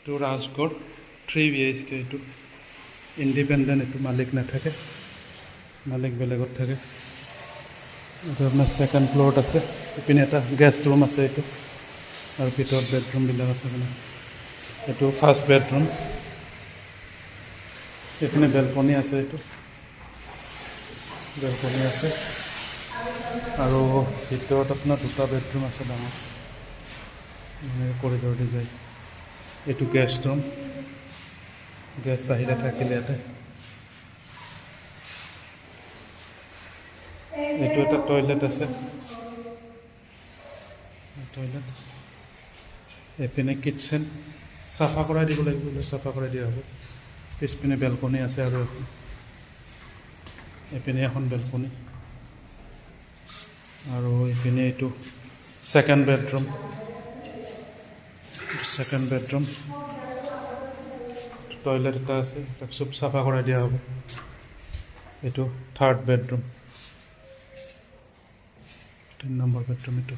এইটো ৰাজগড় 3 BHK এইটো independent এইটো মালিক নাথাকে মালিক বেলেগত থাকে এইটো আপোনাৰ ছেকেণ্ড ফ্ল'ৰত আছে ইপিনে এটা গেষ্ট ৰুম আছে এইটো আৰু ভিতৰত বেডৰুমবিলাক আছে মানে এইটো ফাৰ্ষ্ট বেডৰুম এইপিনে বেলকনি আছে এইটো বেলকনি আছে আৰু ভিতৰত আপোনাৰ দুটা বেডৰুম আছে ডাঙৰ কৰিডৰ দি যায় এইটো গেষ্ট ৰুম গেষ্ট আহিলে থাকিলে ইয়াতে এইটো এটা টয়লেট আছে টয়লেট এইপিনে কিটচেন চাফা কৰাই দিব লাগিব চাফা কৰাই দিয়া হ'ব পিছপিনে বেলকনি আছে আৰু এইপিনে এখন বেলকনি আৰু এইপিনে এইটো ছেকেণ্ড বেডৰুম টয়লেট এটা আছে তাক চব চাফা কৰাই দিয়া হ'ব এইটো থাৰ্ড বেডৰুম 3 নম্বৰ বেডৰুম এইটো